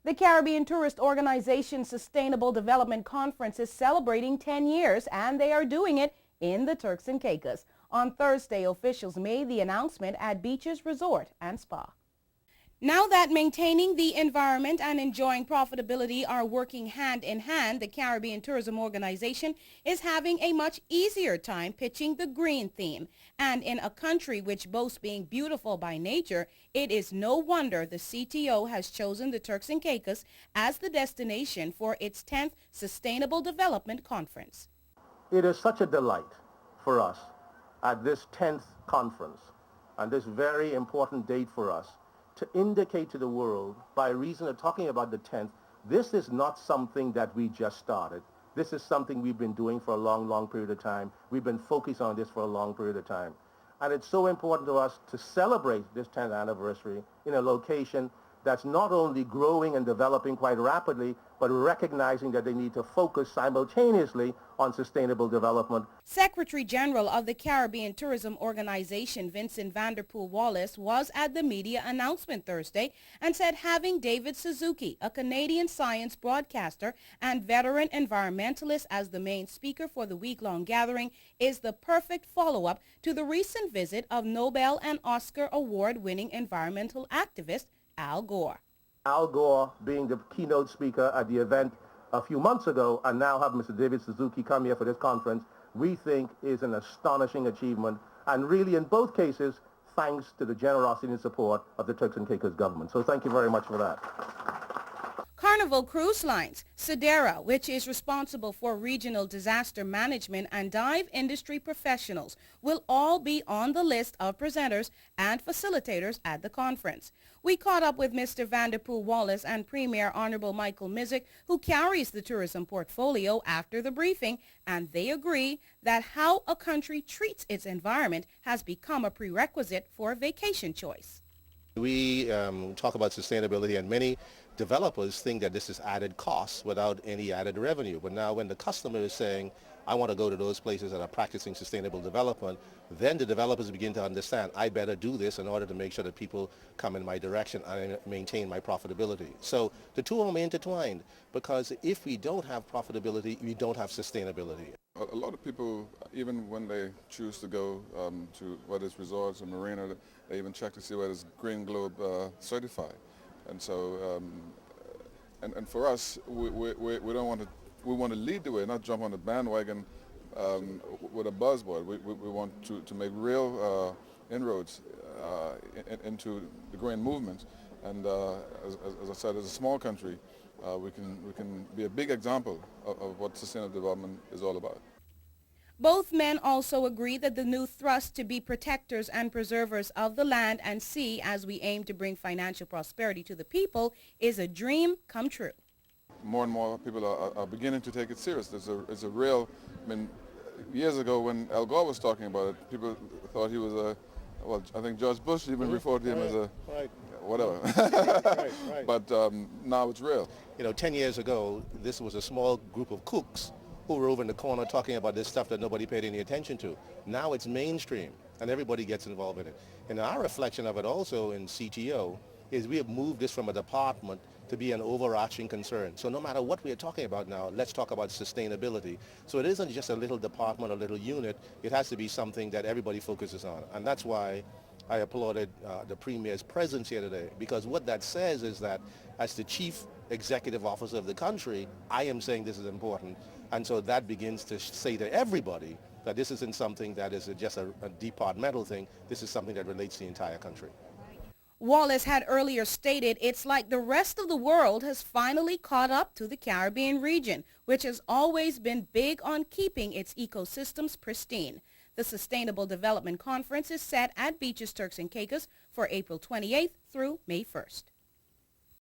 The Caribbean Tourist Organization Sustainable Development Conference is celebrating 10 years, and they are doing it in the Turks and Caicos. On Thursday, officials made the announcement at Beaches Resort and Spa. Now that maintaining the environment and enjoying profitability are working hand in hand, the Caribbean Tourism Organization is having a much easier time pitching the green theme. And in a country which boasts being beautiful by nature, it is no wonder the CTO has chosen the Turks and Caicos as the destination for its 10th Sustainable Development Conference. It is such a delight for us at this 10th conference and this very important date for us to indicate to the world, by reason of talking about the 10th, this is not something that we just started. This is something we've been doing for a long, long period of time. We've been focused on this for a long period of time. And it's so important to us to celebrate this 10th anniversary in a location that's not only growing and developing quite rapidly, but recognizing that they need to focus simultaneously on sustainable development. Secretary General of the Caribbean Tourism Organization, Vincent Vanderpool Wallace, was at the media announcement Thursday and said having David Suzuki, a Canadian science broadcaster and veteran environmentalist, as the main speaker for the week-long gathering is the perfect follow-up to the recent visit of Nobel and Oscar award-winning environmental activist Al Gore. Al Gore being the keynote speaker at the event a few months ago, and now have Mr. David Suzuki come here for this conference, we think is an astonishing achievement, and really in both cases thanks to the generosity and support of the Turks and Caicos government. So thank you very much for that. Carnival Cruise Lines, Sedera, which is responsible for regional disaster management, and dive industry professionals will all be on the list of presenters and facilitators at the conference. We caught up with Mr. Vanderpool Wallace and Premier Honorable Michael Mizik, who carries the tourism portfolio, after the briefing, and they agree that how a country treats its environment has become a prerequisite for vacation choice. We talk about sustainability, and many developers think that this is added costs without any added revenue. But now when the customer is saying, I want to go to those places that are practicing sustainable development, then the developers begin to understand, I better do this in order to make sure that people come in my direction and maintain my profitability. So the two are intertwined, because if we don't have profitability, we don't have sustainability. A lot of people, even when they choose to go to whether it's resorts or marina, they even check to see whether it's Green Globe certified. And so, and for us, we don't want to. We want to lead the way, not jump on the bandwagon with a buzzword. We want to make real inroads into the green movement. And as I said, as a small country, we can be a big example of what sustainable development is all about. Both men also agree that the new thrust to be protectors and preservers of the land and sea as we aim to bring financial prosperity to the people is a dream come true. More and more people are beginning to take it serious. It's a real, I mean, years ago when Al Gore was talking about it, people thought he was a, well, I think George Bush even referred to him as a, whatever. Right. But now it's real. You know, 10 years ago, this was a small group of cooks who were over in the corner talking about this stuff that nobody paid any attention to. Now it's mainstream, and everybody gets involved in it. And our reflection of it also in CTO is we have moved this from a department to be an overarching concern. So no matter what we are talking about now, let's talk about sustainability. So it isn't just a little department, a little unit. It has to be something that everybody focuses on. And that's why I applauded the Premier's presence here today, because what that says is that as the chief executive officer of the country, I am saying this is important. And so that begins to say to everybody that this isn't something that is just a departmental thing. This is something that relates to the entire country. Wallace had earlier stated it's like the rest of the world has finally caught up to the Caribbean region, which has always been big on keeping its ecosystems pristine. The Sustainable Development Conference is set at Beaches Turks and Caicos for April 28th through May 1st.